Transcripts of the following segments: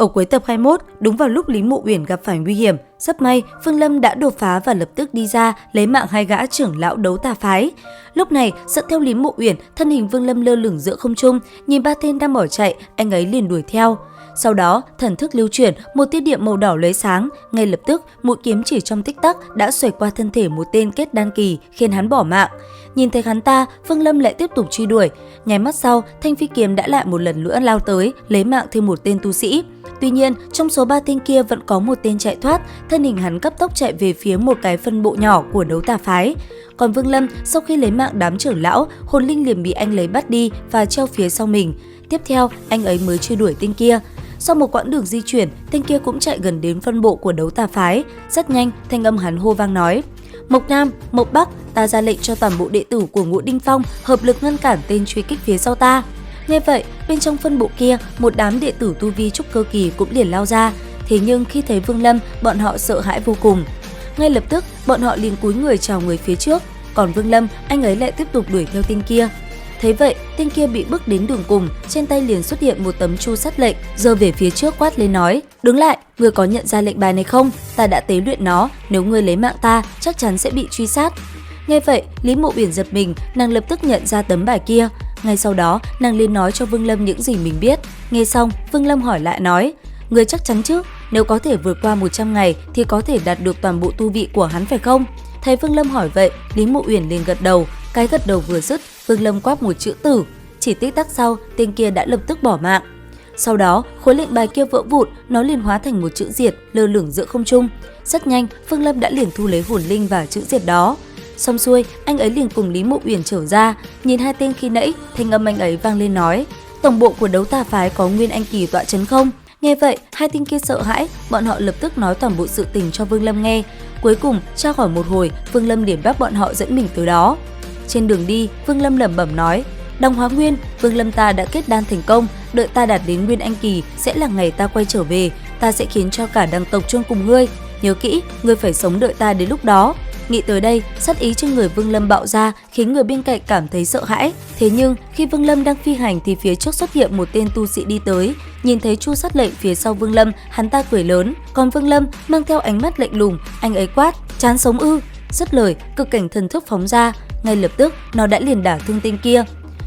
Ở cuối tập 21, đúng vào lúc Lý Mộ Uyển gặp phải nguy hiểm, rất may Vương Lâm đã đột phá và lập tức đi ra lấy mạng hai gã trưởng lão đấu tà phái. Lúc này, dẫn theo Lý Mộ Uyển, thân hình Vương Lâm lơ lửng giữa không trung, nhìn ba tên đang bỏ chạy, anh ấy liền đuổi theo. Sau đó, thần thức lưu chuyển, một tia điện màu đỏ lóe sáng, ngay lập tức, mũi kiếm chỉ trong tích tắc đã xoẹt qua thân thể một tên kết đan kỳ, khiến hắn bỏ mạng. Nhìn thấy hắn ta, Vương Lâm lại tiếp tục truy đuổi. Nháy mắt sau, thanh phi kiếm đã lại một lần nữa lao tới, lấy mạng thêm một tên tu sĩ. Tuy nhiên, trong số 3 tên kia vẫn có một tên chạy thoát, thân hình hắn cấp tốc chạy về phía một cái phân bộ nhỏ của đấu tà phái. Còn Vương Lâm, sau khi lấy mạng đám trưởng lão, hồn linh liền bị anh lấy bắt đi và treo phía sau mình. Tiếp theo, anh ấy mới truy đuổi tên kia. Sau một quãng đường di chuyển, tên kia cũng chạy gần đến phân bộ của đấu tà phái. Rất nhanh, thanh âm hắn hô vang nói: "Mộc Nam, Mộc Bắc, ta ra lệnh cho toàn bộ đệ tử của Ngũ Đinh Phong hợp lực ngăn cản tên truy kích phía sau ta." Nghe vậy, bên trong phân bộ kia, một đám đệ tử tu vi trúc cơ kỳ cũng liền lao ra. Thế nhưng khi thấy Vương Lâm, bọn họ sợ hãi vô cùng. Ngay lập tức, bọn họ liền cúi người chào người phía trước. Còn Vương Lâm, anh ấy lại tiếp tục đuổi theo tên kia. Thế vậy, tên kia bị bước đến đường cùng, trên tay liền xuất hiện một tấm chu sắt lệnh, giơ về phía trước quát lên nói: "Đứng lại, ngươi có nhận ra lệnh bài này không? Ta đã tế luyện nó, nếu ngươi lấy mạng ta, chắc chắn sẽ bị truy sát." Nghe vậy, Lý Mộ Uyển giật mình, nàng lập tức nhận ra tấm bài kia. Ngay sau đó, nàng liền nói cho Vương Lâm những gì mình biết. Nghe xong, Vương Lâm hỏi lại nói: "Ngươi chắc chắn chứ? Nếu có thể vượt qua 100 ngày thì có thể đạt được toàn bộ tu vị của hắn phải không?" Thấy Vương Lâm hỏi vậy, Lý Mộ Uyển liền gật đầu. Cái gật đầu vừa dứt, Vương Lâm quát một chữ tử. Chỉ tích tắc sau, tên kia đã lập tức bỏ mạng. Sau đó, khối lệnh bài kia vỡ vụn, nó liền hóa thành một chữ diệt lơ lửng giữa không trung. Rất nhanh, Vương Lâm đã liền thu lấy hồn linh và chữ diệt đó. Xong xuôi, anh ấy liền cùng Lý Mộ Uyển trở ra, nhìn hai tên khi nãy, thanh âm anh ấy vang lên nói: "Tổng bộ của đấu tà phái có Nguyên Anh kỳ tọa trấn không?" Nghe vậy, hai tên kia sợ hãi, bọn họ lập tức nói toàn bộ sự tình cho Vương Lâm nghe. Cuối cùng, tra hỏi một hồi, Vương Lâm liền bắt bọn họ dẫn mình tới đó. Trên đường đi, Vương Lâm lẩm bẩm nói: "Đăng Hóa Nguyên, Vương Lâm ta đã kết đan thành công, đợi ta đạt đến Nguyên Anh kỳ sẽ là ngày ta quay trở về, ta sẽ khiến cho cả đăng tộc chôn cùng ngươi. Nhớ kỹ, ngươi phải sống đợi ta đến lúc đó." Nghĩ tới đây, sát ý trên người Vương Lâm bạo ra, khiến người bên cạnh cảm thấy sợ hãi. Thế nhưng, khi Vương Lâm đang phi hành thì phía trước xuất hiện một tên tu sĩ đi tới. Nhìn thấy chu sát lệnh phía sau Vương Lâm, hắn ta cười lớn. Còn Vương Lâm mang theo ánh mắt lạnh lùng, anh ấy quát: "Chán sống ư?" Dứt lời, cực cảnh thần thức phóng ra. Ngay lập tức, nó đã liền đả thương tên kia.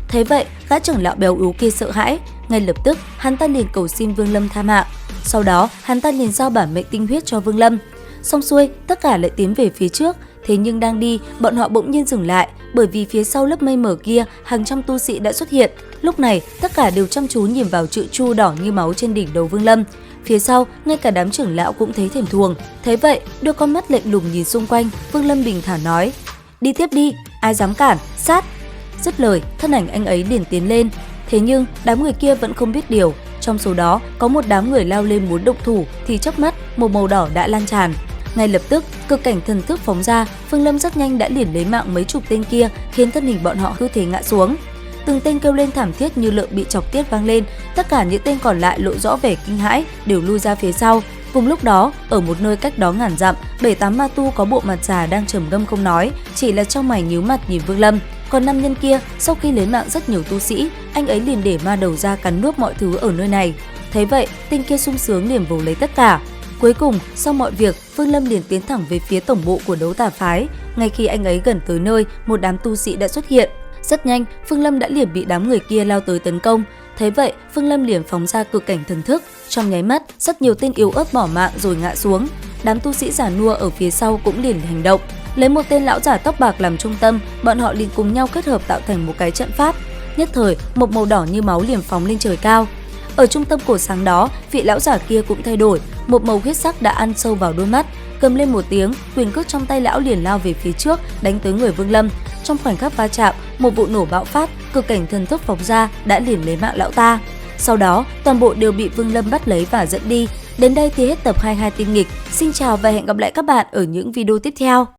Thế vậy, gã trưởng lão béo ú kia sợ hãi. Ngay lập tức, hắn ta liền cầu xin Vương Lâm tha mạng. Sau đó, hắn ta liền giao bản mệnh tinh huyết cho Vương Lâm. Xong xuôi, tất cả lại tiến về phía trước. Thế nhưng đang đi, bọn họ bỗng nhiên dừng lại, bởi vì phía sau lớp mây mờ kia, hàng trăm tu sĩ đã xuất hiện. Lúc này, tất cả đều chăm chú nhìn vào chữ chu đỏ như máu trên đỉnh đầu Vương Lâm. Phía sau, ngay cả đám trưởng lão cũng thấy thèm thuồng. Thế vậy, đưa con mắt lạnh lùng nhìn xung quanh, Vương Lâm bình thản nói: "Đi tiếp đi, ai dám cản, sát." Dứt lời, thân ảnh anh ấy liền tiến lên. Thế nhưng, đám người kia vẫn không biết điều. Trong số đó, có một đám người lao lên muốn động thủ, thì chớp mắt, một màu đỏ đã lan tràn. Ngay lập tức, cực cảnh thần thức phóng ra, Vương Lâm rất nhanh đã liền lấy mạng mấy chục tên kia, khiến thân hình bọn họ cứ thế ngã xuống. Từng tên kêu lên thảm thiết như lợn bị chọc tiết vang lên, tất cả những tên còn lại lộ rõ vẻ kinh hãi, đều lui ra phía sau. Cùng lúc đó, ở một nơi cách đó ngàn dặm, 7-8 ma tu có bộ mặt già đang trầm ngâm không nói, chỉ là trong mày nhíu mặt nhìn Vương Lâm. Còn nam nhân kia, sau khi lấy mạng rất nhiều tu sĩ, anh ấy liền để ma đầu ra cắn nuốt mọi thứ ở nơi này. Thấy vậy, tên kia sung sướng liền vồ lấy tất cả. Cuối cùng, sau mọi việc, Vương Lâm liền tiến thẳng về phía tổng bộ của đấu tà phái. Ngay khi anh ấy gần tới nơi, một đám tu sĩ đã xuất hiện. Rất nhanh, Vương Lâm đã liền bị đám người kia lao tới tấn công. Thấy vậy, Vương Lâm liền phóng ra cực cảnh thần thức. Trong nháy mắt, rất nhiều tên yếu ớt bỏ mạng rồi ngã xuống. Đám tu sĩ già nua ở phía sau cũng liền hành động. Lấy một tên lão giả tóc bạc làm trung tâm, bọn họ liền cùng nhau kết hợp tạo thành một cái trận pháp. Nhất thời, một màu đỏ như máu liền phóng lên trời cao. Ở trung tâm cổ sáng đó, vị lão giả kia cũng thay đổi, một màu huyết sắc đã ăn sâu vào đôi mắt. Cầm lên một tiếng, quyền cước trong tay lão liền lao về phía trước, đánh tới người Vương Lâm. Trong khoảnh khắc va chạm, một vụ nổ bạo phát, cực cảnh thần thức phóng ra đã liền lấy mạng lão ta. Sau đó, toàn bộ đều bị Vương Lâm bắt lấy và dẫn đi. Đến đây thì hết tập 22 tinh nghịch. Xin chào và hẹn gặp lại các bạn ở những video tiếp theo.